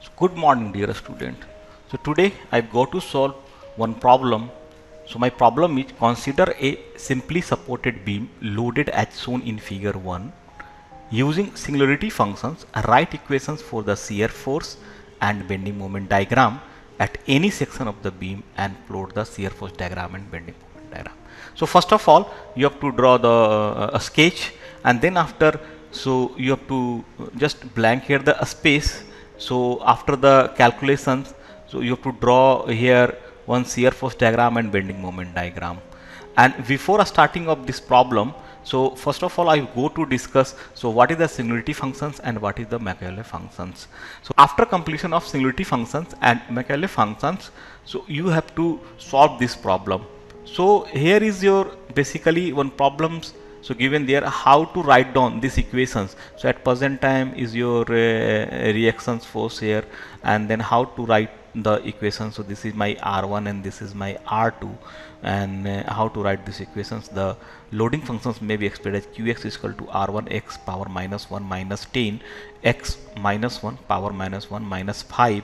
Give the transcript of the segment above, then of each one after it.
So good morning, dear student. So today I go to solve one problem. So my problem is, consider a simply supported beam loaded as shown in figure 1. Using singularity functions, write equations for the shear force and bending moment diagram at any section of the beam and plot the shear force diagram and bending moment diagram. So first of all, you have to draw the a sketch, and then after, so you have to just blank here the space. So after the calculations, so you have to draw here one shear force diagram and bending moment diagram. And before starting of this problem, so first of all I go to discuss, so what is the singularity functions and what is the Macaulay functions. So after completion of singularity functions and Macaulay functions, so you have to solve this problem. So here is your basically one problems, so given there how to write down these equations. So at present time is your reactions force here, and then how to write the equation. So this is my R1 and this is my R2, and how to write these equations. The loading functions may be expressed as Qx is equal to R1 x power minus 1 minus 10 x minus 1 power minus 1 minus 5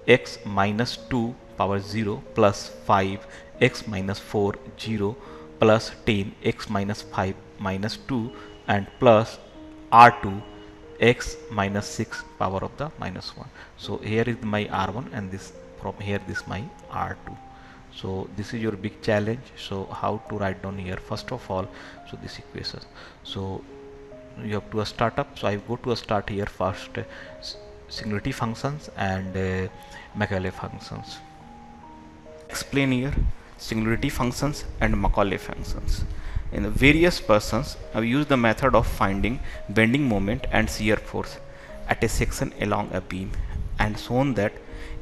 x minus 2 power 0 plus 5 x minus 4 0 plus 10 x minus 5 minus 2 and plus R2 x minus 6 power of the minus 1. So here is my R1 and this from here this my R2. So this is your big challenge. So how to write down here? First of all, so this equation. So you have to start up. So I go to a start here first, singularity functions and Macaulay functions. Explain here singularity functions and Macaulay functions. In the various persons have used the method of finding bending moment and shear force at a section along a beam and shown that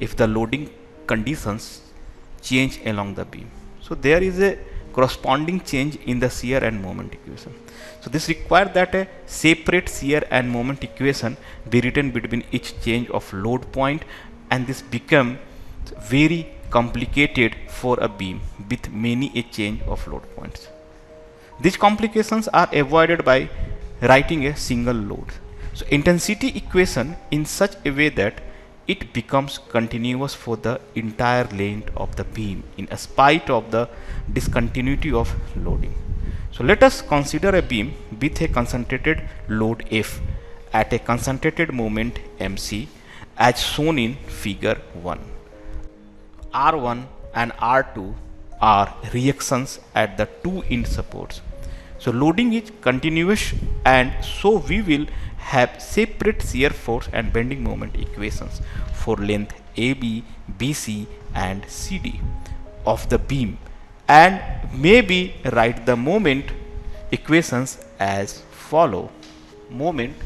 if the loading conditions change along the beam, so there is a corresponding change in the shear and moment equation. So this requires that a separate shear and moment equation be written between each change of load point, and this become very complicated for a beam with many a change of load points. These complications are avoided by writing a single load. So intensity equation in such a way that it becomes continuous for the entire length of the beam in spite of the discontinuity of loading. So let us consider a beam with a concentrated load F at a concentrated moment MC as shown in figure 1. R1 and R2 are reactions at the two end supports. So loading is continuous, and so we will have separate shear force and bending moment equations for length AB, BC and CD of the beam, and maybe write the moment equations as follow. Moment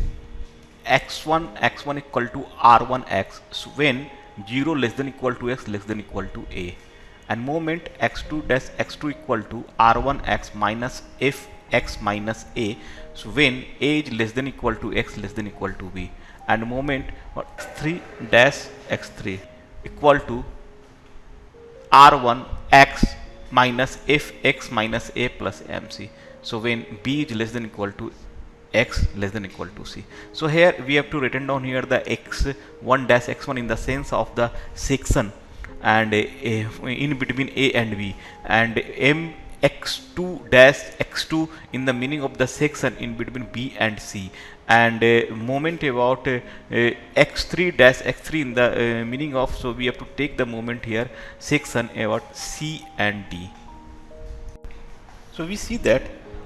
x1 equal to r1x, so when 0 less than equal to x less than equal to a, and moment x2 dash x2 equal to r1x minus f x minus a, so when a is less than equal to x less than equal to b, and moment x3 dash x3 equal to r1 x minus f x minus a plus mc, so when b is less than equal to x less than equal to c. So here we have to written down here the x1 dash x1 in the sense of the section and in between a and b, and m x2 dash x2 in the meaning of the section in between b and c, and moment about x3 dash x3 in the meaning of, so we have to take the moment here section about c and d. So we see that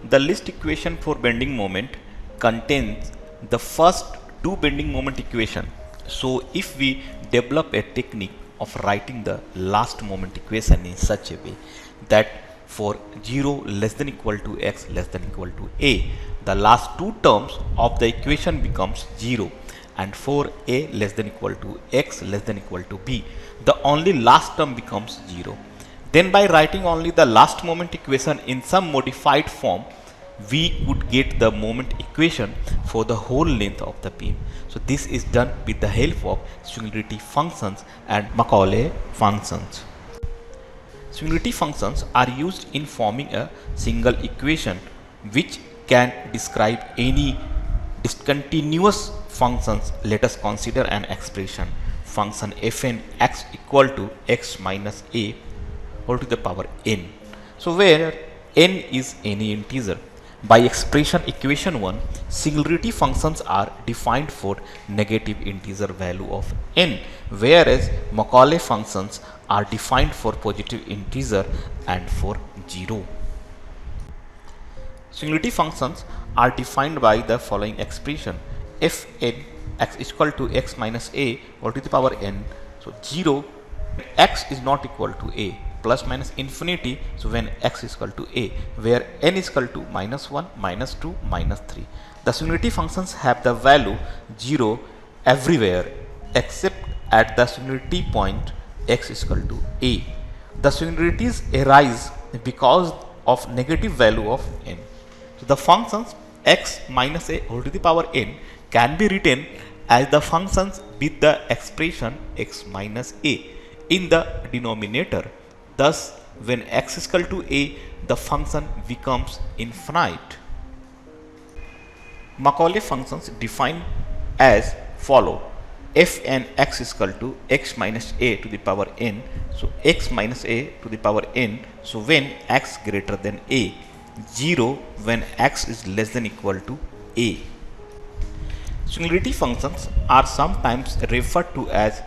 the list equation for bending moment contains the first two bending moment equation. So if we develop a technique of writing the last moment equation in such a way that for 0 less than equal to x less than equal to a, the last two terms of the equation becomes 0, and for a less than equal to x less than equal to b, the only last term becomes 0. Then by writing only the last moment equation in some modified form, we could get the moment equation for the whole length of the beam. So this is done with the help of singularity functions and Macaulay functions. Singularity functions are used in forming a single equation which can describe any discontinuous functions. Let us consider an expression function fn x equal to x minus a whole to the power n. So where n is any integer. By expression equation 1, singularity functions are defined for negative integer value of n, whereas Macaulay functions are defined for positive integer and for 0. Singularity functions are defined by the following expression: fn x is equal to x minus a whole to the power n. So 0, x is not equal to a, plus minus infinity, so when x is equal to a, where n is equal to minus 1, minus 2, minus 3. The singularity functions have the value 0 everywhere except at the singularity point x is equal to a. The singularities arise because of negative value of n. So the functions x minus a whole to the power n can be written as the functions with the expression x minus a in the denominator. Thus, when x is equal to a, the function becomes infinite. Macaulay functions defined as follow: fn x is equal to x minus a to the power n. So x minus a to the power n. So when x greater than a, 0 when x is less than equal to a. Singularity functions are sometimes referred to as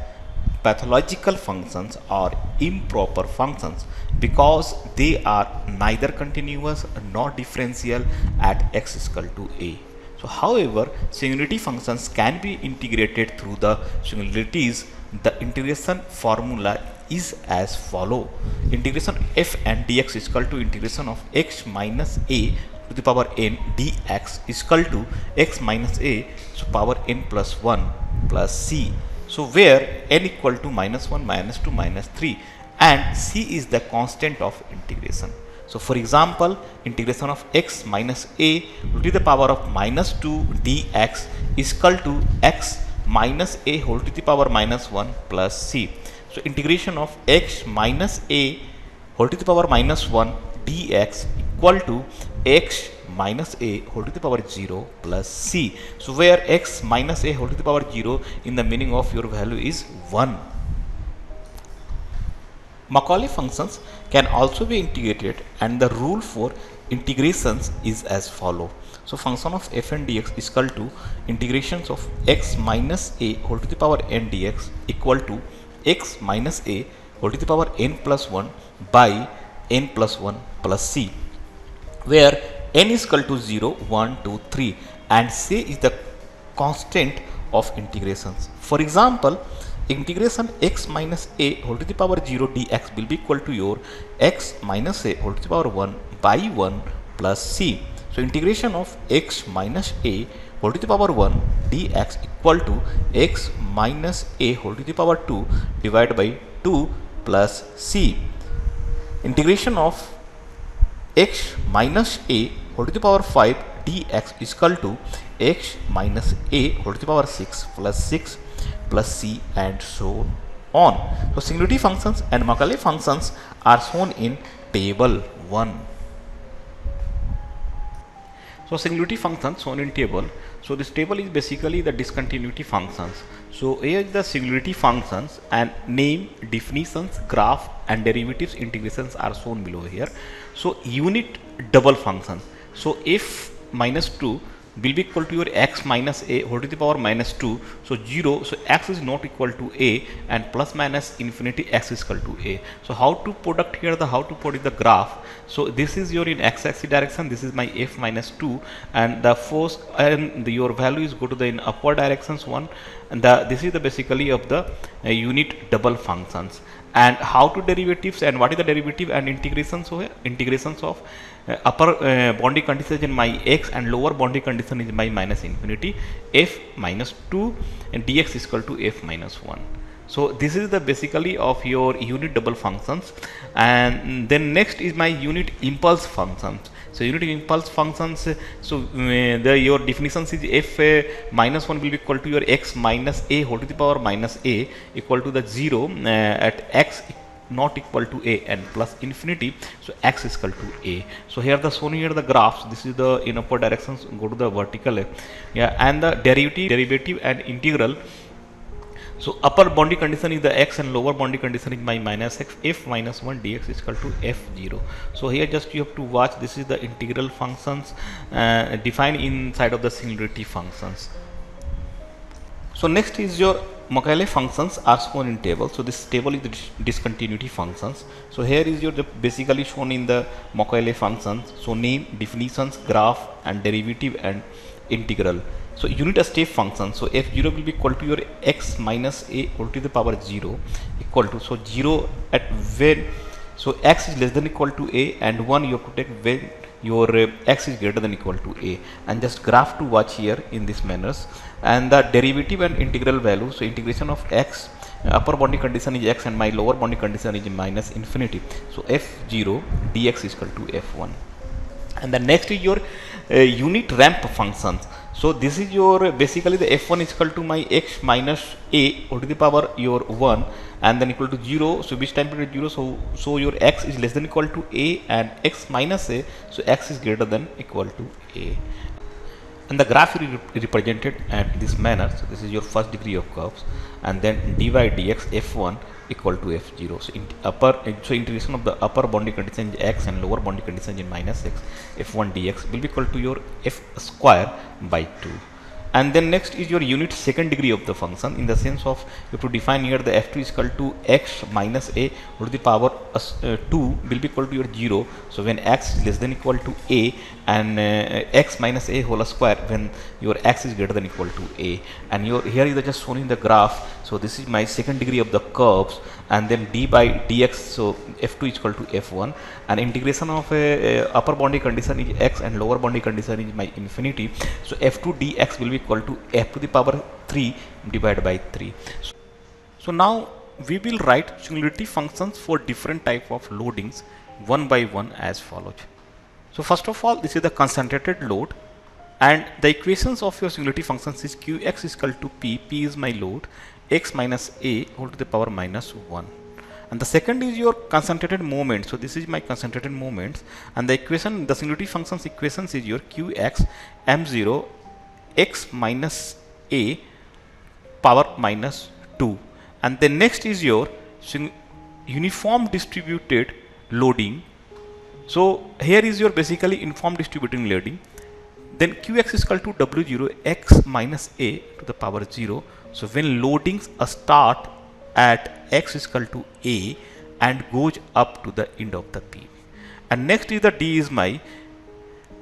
pathological functions or improper functions because they are neither continuous nor differential at x is equal to a. So however, singularity functions can be integrated through the singularities. The integration formula is as follow: integration f and dx is equal to integration of x minus a to the power n dx is equal to x minus a so power n plus 1 plus c. So where n equal to minus 1, minus 2, minus 3 and c is the constant of integration. So for example, integration of x minus a to the power of minus 2 dx is equal to x minus a whole to the power minus 1 plus c. So integration of x minus a whole to the power minus 1 dx equal to x minus a whole to the power 0 plus c. So where x minus a whole to the power 0 in the meaning of your value is 1. Macaulay functions can also be integrated and the rule for integrations is as follow. So function of f and dx is equal to integrations of x minus a whole to the power n dx equal to x minus a whole to the power n plus 1 by n plus 1 plus c, where n is equal to 0, 1, 2, 3 and c is the constant of integrations. For example, integration x minus a whole to the power 0 dx will be equal to your x minus a whole to the power 1 by 1 plus c. So integration of x minus a whole to the power 1 dx equal to x minus a whole to the power 2 divided by 2 plus c. Integration of x minus a whole to the power 5 dx is equal to x minus a whole to the power 6 plus 6 plus c and so on. So singularity functions and Macaulay functions are shown in table 1. So singularity functions shown in table. So this table is basically the discontinuity functions. So here is the singularity functions and name, definitions, graph and derivatives integrations are shown below here. So unit double functions. So f minus 2 will be equal to your x minus a whole to the power minus 2. So 0, so x is not equal to a and plus minus infinity x is equal to a. So how to product here, how to produce the graph. So this is your in x-axis direction, this is my f minus 2 and the force and your value is go to the in upward directions 1 and this is the basically of the unit double functions. And how to derivatives and what is the derivative and integrations of integrations of upper boundary condition in my x and lower boundary condition is my minus infinity f minus 2 and dx is equal to f minus 1. So this is the basically of your unit double functions. And then next is my unit impulse functions. So unit impulse functions, so your definitions is f minus 1 will be equal to your x minus a whole to the power minus a equal to the 0 at x not equal to a and plus infinity, so x is equal to a. So here the shown here the graphs, this is the in upward directions go to the vertical, yeah, and the derivative and integral. So upper boundary condition is the x and lower boundary condition is my minus x. F minus 1 dx is equal to f0. So here just you have to watch, this is the integral functions defined inside of the singularity functions. So next is your Macaulay functions are shown in table. So this table is the discontinuity functions. So here is your basically shown in the Macaulay functions. So name, definitions, graph and derivative and integral. So unit step function. So f0 will be equal to your x minus a all to the power 0 equal to, so 0 at when, so x is less than equal to a, and 1 you have to take when your x is greater than equal to a, and just graph to watch here in this manners. And the derivative and integral value, so integration of x, upper boundary condition is x and my lower boundary condition is minus infinity. So f0 dx is equal to f1. And the next is your unit ramp functions. So this is your basically the f1 is equal to my x minus a or to the power your 1 and then equal to 0. So which time period 0? So your x is less than equal to a and x minus a. So x is greater than equal to a. And the graph is represented at this manner. So this is your first degree of curves, and then dy dx f1 equal to f0. So integration of the upper boundary condition is x and lower boundary condition is minus x. F1 dx will be equal to your f square by 2. And then next is your unit second degree of the function, in the sense of you have to define here the f2 is equal to x minus a to the power 2 will be equal to your 0. So when x is less than equal to a, and x minus a whole square when your x is greater than equal to a. And here is just shown in the graph. So this is my second degree of the curves, and then d by dx, so f2 is equal to f1, and integration of upper boundary condition is x and lower boundary condition is my infinity. So f2 dx will be equal to f to the power 3 divided by 3. So now we will write singularity functions for different type of loadings one by one as follows. So first of all, this is the concentrated load, and the equations of your singularity functions is qx is equal to p is my load, x minus a whole to the power minus 1. And the second is your concentrated moment. So this is my concentrated moments, and the equation, the singularity functions equations is your qx m0 x minus a power minus 2. And the next is your uniform distributed loading. So here is your basically uniform distributed loading. Then qx is equal to w0 x minus a to the power 0. So when loadings start at x is equal to a and goes up to the end of the beam. And next is the d is my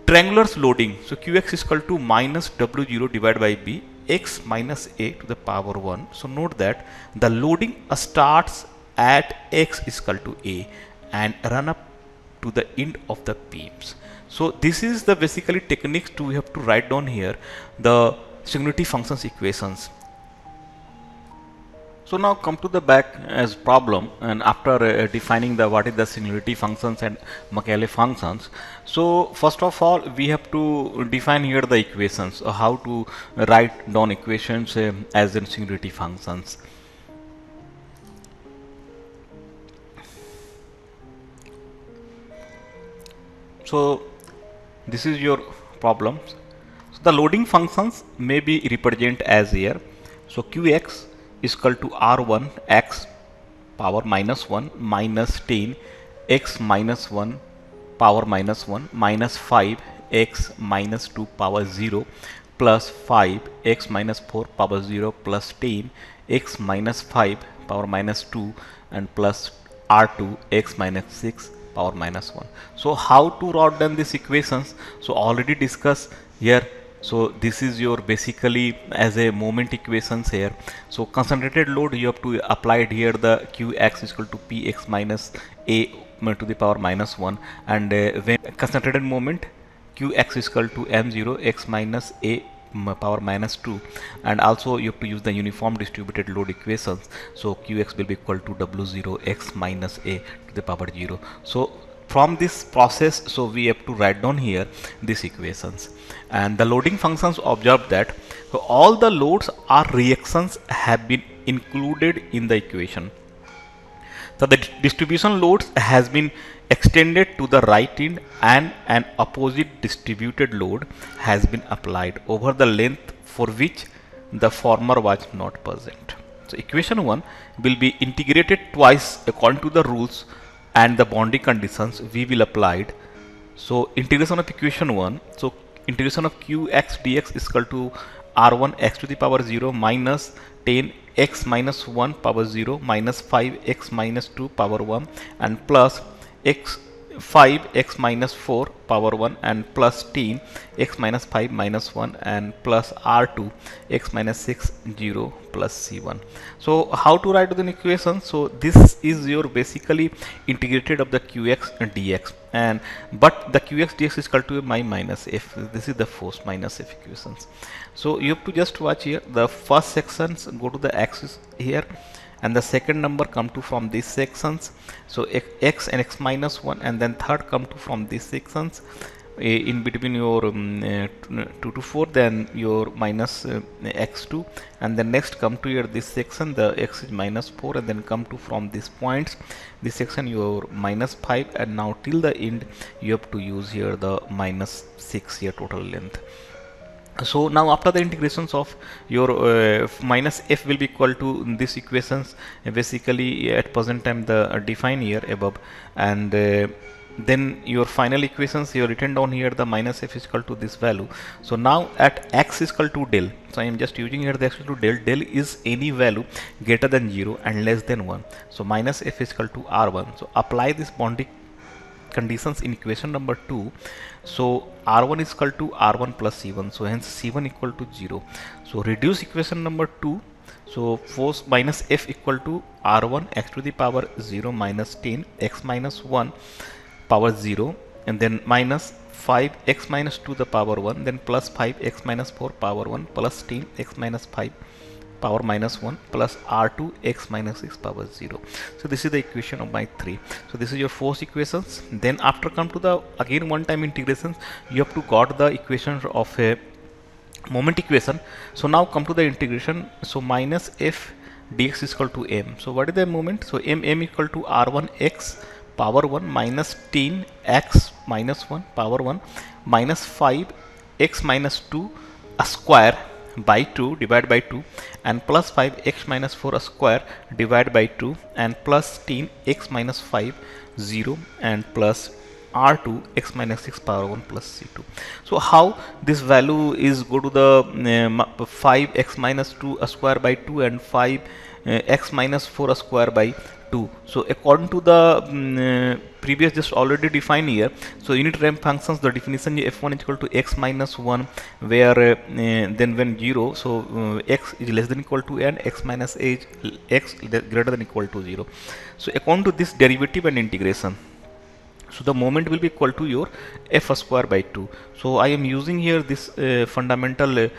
triangular loading. So qx is equal to minus w0 divided by b x minus a to the power 1. So note that the loading starts at x is equal to a and run up to the end of the beams. So this is the basically techniques to we have to write down here the singularity functions equations. So now come to the back as problem, and after defining the what is the singularity functions and Macaulay functions. So first of all we have to define here the equations, how to write down equations as in singularity functions. So this is your problem. So the loading functions may be represented as here. So qx is equal to r1 x power minus 1 minus 10 x minus 1 power minus 1 minus 5 x minus 2 power 0 plus 5 x minus 4 power 0 plus 10 x minus 5 power minus 2 and plus r2 x minus 6 power minus 1. So how to write down these equations? So already discussed here. So this is your basically as a moment equations here. So concentrated load you have to apply it here, the qx is equal to px minus a to the power minus 1, and when concentrated moment qx is equal to m0 x minus a power minus 2, and also you have to use the uniform distributed load equations. So qx will be equal to w0 x minus a to the power 0. So from this process, so we have to write down here these equations. And the loading functions observe that so all the loads or reactions have been included in the equation. So the distribution loads has been extended to the right end, and an opposite distributed load has been applied over the length for which the former was not present. So equation 1 will be integrated twice according to the rules and the boundary conditions we will applied. So integration of equation 1, so integration of qx dx is equal to r1 x to the power 0 minus 10 x minus 1 power 0 minus 5 x minus 2 power 1 and plus x 5 x minus 4 power 1 and plus 10 x minus 5 minus 1 and plus r2 x minus 6 0 plus c1. So how to write the equation? So this is your basically integrated of the qx and dx, and but the qx dx is equal to my minus f. This is the first minus f equations. So you have to just watch here, the first sections go to the axis here and the second number come to from these sections. So x and x minus 1, and then third come to from these sections in between your 2 to 4, then your minus x2, and then next come to your this section, the x is minus 4, and then come to from these points this section your minus 5, and now till the end you have to use here the minus 6 here total length. So now after the integrations of your minus f will be equal to this equations, basically at present time the define here above, and then your final equations you written down here, the minus f is equal to this value. So now at x is equal to del, so I am just using here the x equal to del. Del is any value greater than 0 and less than 1. So minus f is equal to r1. So apply this boundary conditions in equation number 2. So r1 is equal to r1 plus c1, so hence c1 equal to 0. So reduce equation number 2. So force minus f equal to r1 x to the power 0 minus 10 x minus 1 power 0, and then minus 5 x minus 2 the power 1, then plus 5 x minus 4 power 1 plus 10 x minus 5 power minus 1 plus r2 x minus 6 power 0. So this is the equation of my 3. So this is your first equations. Then after come to the again one time integrations, you have to got the equation of a moment equation. So now come to the integration. So minus f dx is equal to m. So what is the moment? So m equal to r1 x power 1 minus 10 x minus 1 power 1 minus 5 x minus 2 a square by 2 divided by 2 and plus 5 x minus 4 a square divided by 2 and plus 10 x minus 5 0 and plus r2 x minus 6 power 1 plus c2. So how this value is go to the 5 x minus 2 a square by 2 and 5 x minus 4 a square by 2. So according to the previous just already defined here, so unit ramp functions, the definition is f1 is equal to x minus 1, where then when 0, so x is less than equal to n, x minus h, x greater than equal to 0. So according to this derivative and integration, so the moment will be equal to your f square by 2. So I am using here this fundamental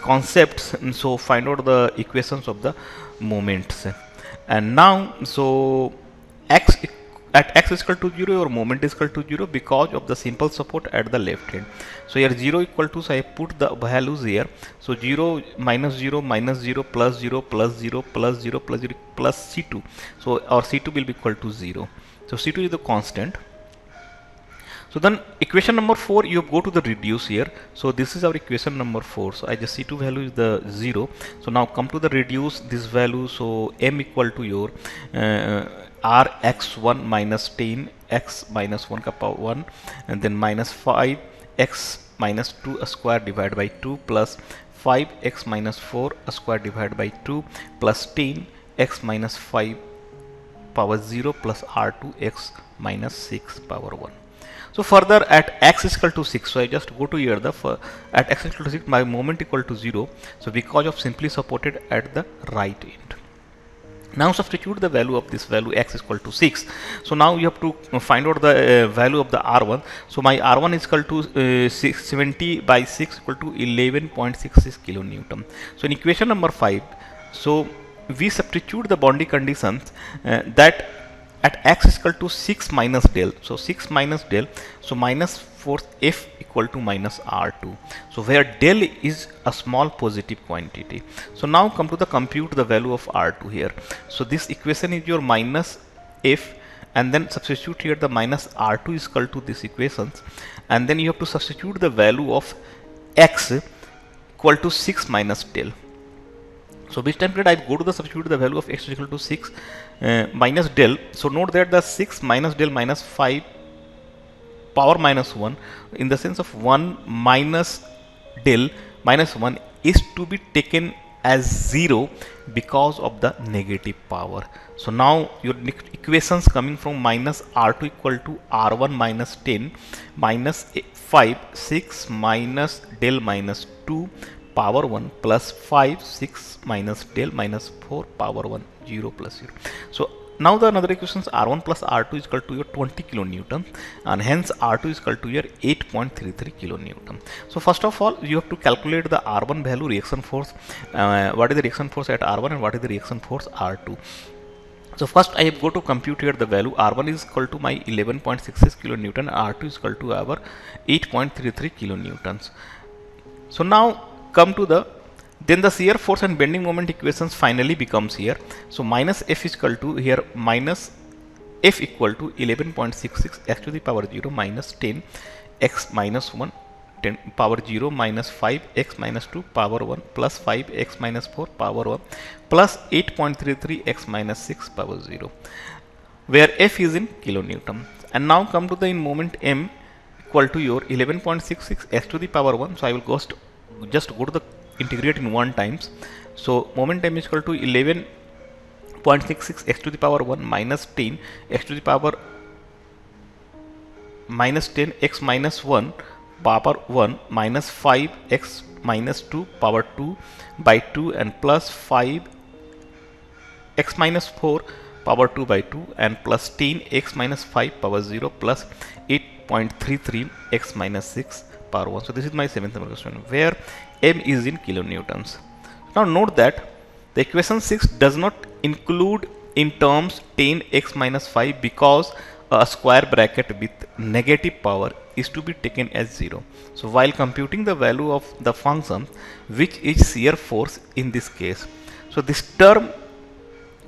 concepts. So find out the equations of the moments. And now so x at x is equal to 0, your moment is equal to 0 because of the simple support at the left hand. So here 0 equal to, so I put the values here. So 0 minus 0 minus 0 plus 0 plus 0 plus 0 plus 0 plus c2. So our c2 will be equal to 0. So c2 is the constant. So then equation number 4, you go to the reduce here. So this is our equation number 4. So I just c2 value is the 0. So now come to the reduce this value. So m equal to your rx1 minus 10 x minus 1 power 1 and then minus 5 x minus 2 a square divided by 2 plus 5 x minus 4 a square divided by 2 plus 10 x minus 5 power 0 plus r2 x minus 6 power 1. So further at x is equal to 6, so I just go to here the at x is equal to 6, my moment equal to 0. So because of simply supported at the right end. Now substitute the value of this value x is equal to 6. So now you have to find out the value of the r1. So my r1 is equal to 70 by 6 equal to 11.66 kilonewton. So in equation number 5, so we substitute the boundary conditions that at x is equal to 6 minus del. So 6 minus del. So minus force f equal to minus r2. So where del is a small positive quantity. So now come to the compute the value of r2 here. So this equation is your minus f, and then substitute here the minus r2 is equal to this equations, and then you have to substitute the value of x equal to 6 minus del. So which time period I go to the substitute the value of x is equal to 6 minus del. So note that the 6 minus del minus 5 power minus 1 in the sense of 1 minus del minus 1 is to be taken as 0 because of the negative power. So now your equations coming from minus r2 equal to r1 minus 10 minus 5 6 minus del minus 2 power 1 plus 5 6 minus del minus 4 power 1 0 plus 0. So now the another equations r1 plus r2 is equal to your 20 kilonewton and hence r2 is equal to your 8.33 kilonewton. So first of all you have to calculate the r1 value reaction force. What is the reaction force at r1 and what is the reaction force r2. So first I have go to compute here the value r1 is equal to my 11.66 kilonewton, r2 is equal to our 8.33 kilonewtons. So now come to the then the shear force and bending moment equations finally becomes here. So minus F is equal to here minus F equal to 11.66 x to the power 0 minus 10 x minus 1 10 power 0 minus 5 x minus 2 power 1 plus 5 x minus 4 power 1 plus 8.33 x minus 6 power 0, where F is in kilonewton. And now come to the in moment m equal to your 11.66 x to the power 1. So I will just go to the integrate in 1 times. So moment m is equal to 11.66 x to the power 1 minus 10 x to the power minus 10 x minus 1 power 1 minus 5 x minus 2 power 2 by 2 and plus 5 x minus 4 power 2 by 2 and plus 10 x minus 5 power 0 plus 8.33 x minus 6 power 1. So this is my 7th number question where m is in kilonewtons. Now note that the equation 6 does not include in terms 10 x minus 5 because a square bracket with negative power is to be taken as 0. So while computing the value of the function which is shear force in this case, so this term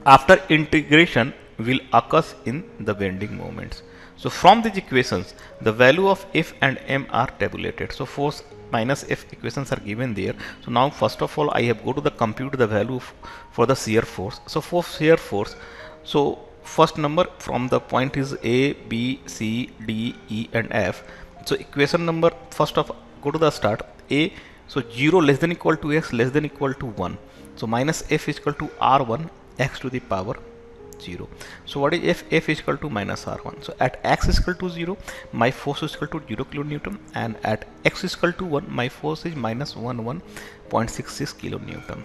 after integration will occur in the bending moments. So from these equations the value of F and M are tabulated. So force minus F equations are given there. So now first of all I have go to the compute the value for the shear force. So for shear force, so first number from the point is A, B, C, D, E and F. So equation number first of go to the start A. So 0 less than equal to x less than equal to 1. So minus F is equal to R1 x to the power 0. So what is F? F is equal to minus R1. So at x is equal to 0 my force is equal to 0 kilonewton and at x is equal to 1 my force is minus 11.66 kilonewton.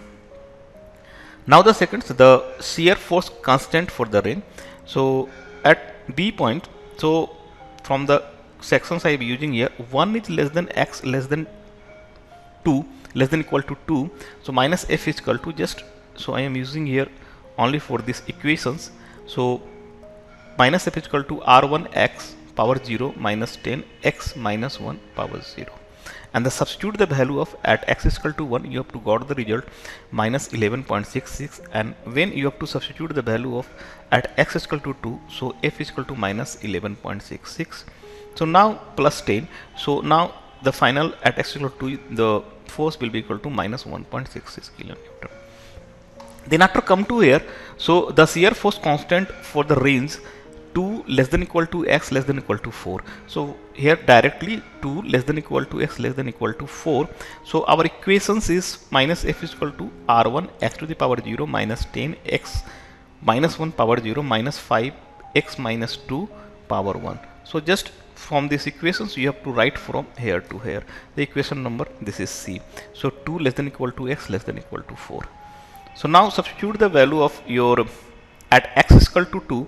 Now the second, the shear force constant for the ring. So at B point, so from the sections I am using here, 1 is less than x less than 2 less than equal to 2. So minus F is equal to just, so I am using here only for these equations. So minus F is equal to R1 x power 0 minus 10 x minus 1 power 0. And the substitute the value of at x is equal to 1 you have to got the result minus 11.66, and when you have to substitute the value of at x is equal to 2, so F is equal to minus 11.66. So now plus 10, so now the final at x is equal to 2 the force will be equal to minus 1.66 kilonewton. Then after come to here, so the shear force constant for the range 2 less than equal to x less than equal to 4. So here directly 2 less than equal to x less than equal to 4. So our equations is minus F is equal to R1 x to the power 0 minus 10 x minus 1 power 0 minus 5 x minus 2 power 1. So just from these equations you have to write from here to here. The equation number this is C. So 2 less than equal to x less than equal to 4. So now substitute the value of your at x is equal to 2.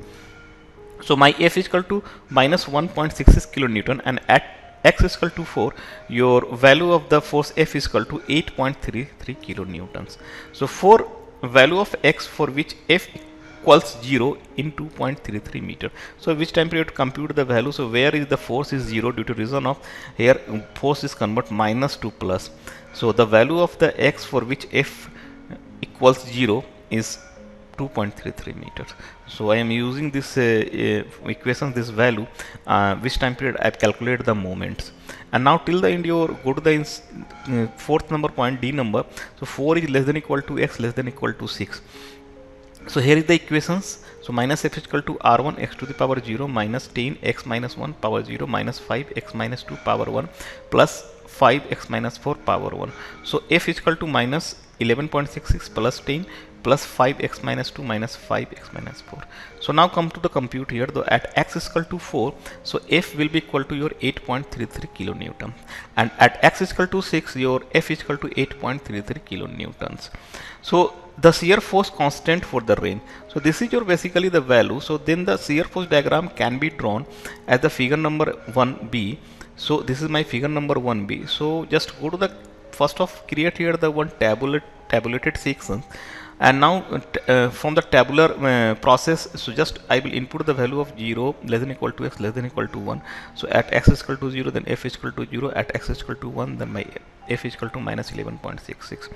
So my F is equal to minus 1.66 kilonewton and at x is equal to 4 your value of the force F is equal to 8.33 kilonewtons. So for value of x for which F equals 0 in 2.33 meter. So which time period compute the value. So where is the force is 0 due to reason of here force is convert minus to plus. So the value of the x for which F equals 0 is 2.33 meters. So I am using this equation, this value, which time period I have calculated the moments. And now till the end you go to the fourth number point, D number. So 4 is less than equal to x less than equal to 6. So here is the equations. So minus f is equal to r1 x to the power 0 minus 10 x minus 1 power 0 minus 5 x minus 2 power 1 plus 5 x minus 4 power 1. So f is equal to minus 11.66 plus 10 plus 5 x minus 2 minus 5 x minus 4. So now come to the compute here. Though at x is equal to 4, so f will be equal to your 8.33 kilonewton, and at x is equal to 6, your f is equal to 8.33 kilonewtons. So the shear force constant for the range. So this is your basically the value. So then the shear force diagram can be drawn as the figure number 1b. So this is my figure number 1b. So just go to the first of create here the one tabulated section, and now from the tabular process, so just I will input the value of 0 less than equal to x less than equal to 1. So at x is equal to 0, then f is equal to 0. At x is equal to 1, then my f is equal to minus 11.66.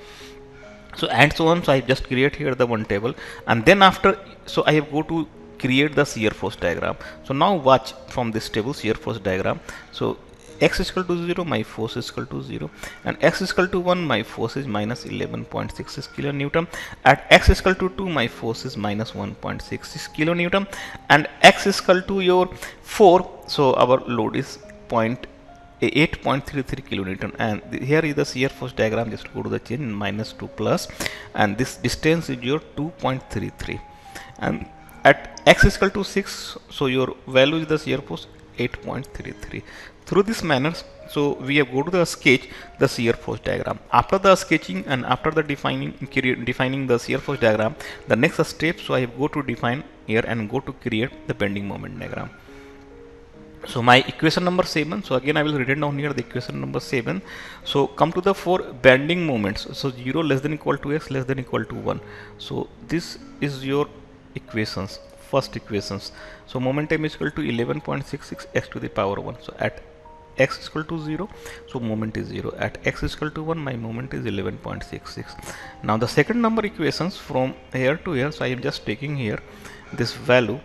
So and so on. So I just create here the one table, and then after, so I have go to create the shear force diagram. So now watch from this table shear force diagram. So x is equal to 0, my force is equal to 0, and x is equal to 1, my force is minus 11.66 kilonewton. At x is equal to 2, my force is minus 1.66 kilonewton, and x is equal to your 4, so our load is 8.33 kilonewton. And here is the shear force diagram. Just go to the chain minus 2 plus, and this distance is your 2.33, and at x is equal to 6, so your value is the shear force 8.33. Through this manner, so we have go to the sketch the shear force diagram. After the sketching and after the defining the shear force diagram, the next step, so I have go to define here and go to create the bending moment diagram. So my equation number 7, so again I will write it down here, the equation number 7. So come to the 4 bending moments. So 0 less than equal to x less than equal to 1. So this is your equations, first equations. So momentum is equal to 11.66 x to the power 1. So at x is equal to 0, so moment is 0. At x is equal to 1, my moment is 11.66. Now the second number equations from here to here, so I am just taking here this value.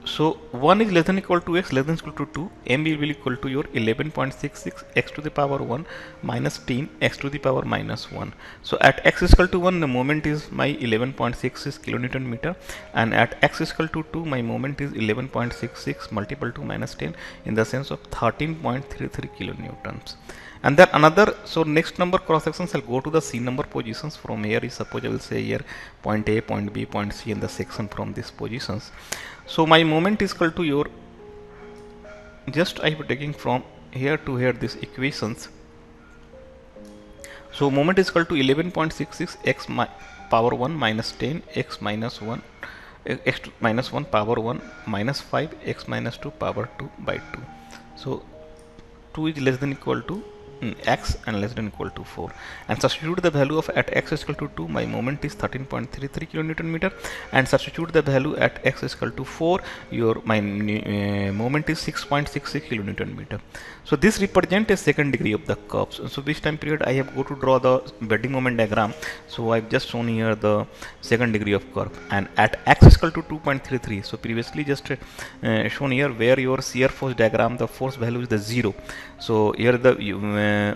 So 1 is less than equal to x less than equal to 2, m will be equal to your 11.66 x to the power 1 minus 10 x to the power minus 1. So at x is equal to 1, the moment is my 11.66 kilonewton meter, and at x is equal to 2, my moment is 11.66 multiple to minus 10 in the sense of 13.33 kilonewtons. And then another, so next number cross sections, I'll go to the C number positions. From here is, suppose I will say here point A, point B, point C in the section from these positions. So my moment is equal to your, just I am taking from here to here these equations. So moment is equal to 11.66 x power 1 minus 10 x minus 1 x minus 1 power 1 minus 5 x minus 2 power 2 by 2. So 2 is less than equal to x and less than equal to 4, and substitute the value of at x is equal to 2, my moment is 13.33 kilonewton meter, and substitute the value at x is equal to 4, your my moment is 6.66 kilonewton meter. So this represents a second degree of the curves. So which time period I have go to draw the bending moment diagram. So I've just shown here the second degree of curve, and at x is equal to 2.33. So previously just shown here where your shear force diagram, the force value is the 0. So here the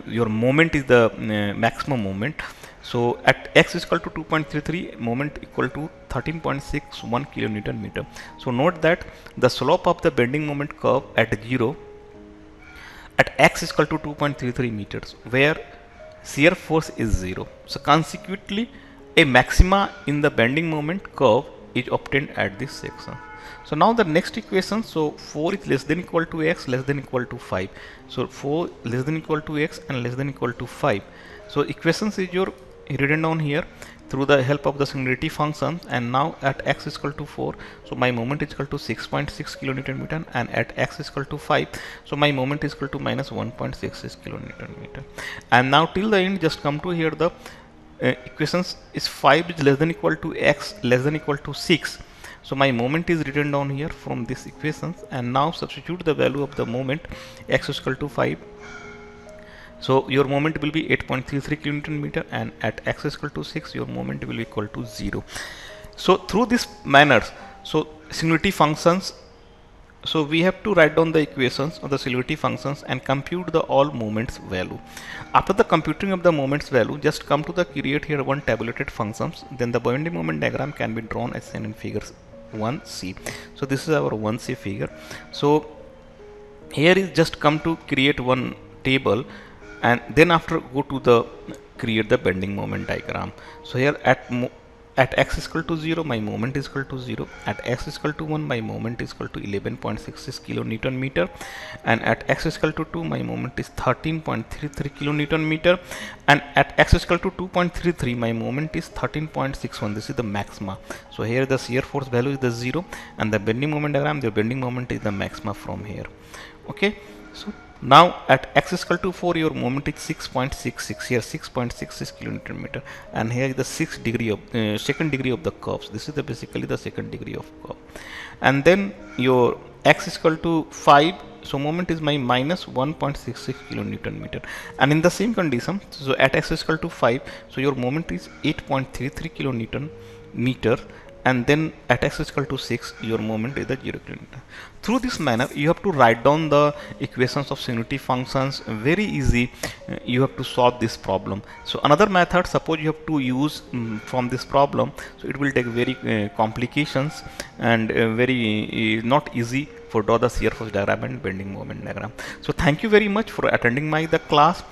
your moment is the maximum moment. So at x is equal to 2.33, moment equal to 13.61 kilonewton meter. So note that the slope of the bending moment curve at 0 at x is equal to 2.33 meters, where shear force is 0. So consequently, a maxima in the bending moment curve is obtained at this section. So now the next equation, so 4 is less than equal to x less than equal to 5. So 4 less than equal to x and less than equal to 5. So equations is your written down here through the help of the singularity function, and now at x is equal to 4, so my moment is equal to 6.6 kilonewton meter, and at x is equal to 5, so my moment is equal to minus 1.66 kilonewton meter. And now till the end, just come to here the equations is 5 is less than equal to x less than equal to 6. So my moment is written down here from this equations, and now substitute the value of the moment x is equal to 5. So your moment will be 8.33 kilonewton meter, and at x is equal to 6 your moment will be equal to 0. So through this manners, so singularity functions, so we have to write down the equations of the singularity functions and compute the all moments value. After the computing of the moments value, just come to the create here one tabulated functions, then the bending moment diagram can be drawn as seen in figure 1c. So this is our 1c figure. So here is just come to create one table, and then after go to the create the bending moment diagram. So here at x is equal to 0 my moment is equal to 0, at x is equal to 1 my moment is equal to 11.66 kilonewton meter, and at x is equal to 2 my moment is 13.33 kilonewton meter, and at x is equal to 2.33 my moment is 13.61. this is the maxima. So here the shear force value is the 0, and the bending moment diagram, the bending moment is the maxima from here. Okay, so now at x is equal to 4 your moment is 6.66, here 6.66 kilonewton meter, and here is the 6 degree of second degree of the curves. This is the basically the second degree of curve. And then your x is equal to 5, so moment is my minus 1.66 kilonewton meter, and in the same condition, so at x is equal to 5, so your moment is 8.33 kilonewton meter, and then at x is equal to 6 your moment is the 0 kilonewton. Through this manner you have to write down the equations of singularity functions. Very easy, you have to solve this problem. So another method, suppose you have to use from this problem, so it will take very complications, and very not easy for draw the shear force diagram and bending moment diagram. So thank you very much for attending the class.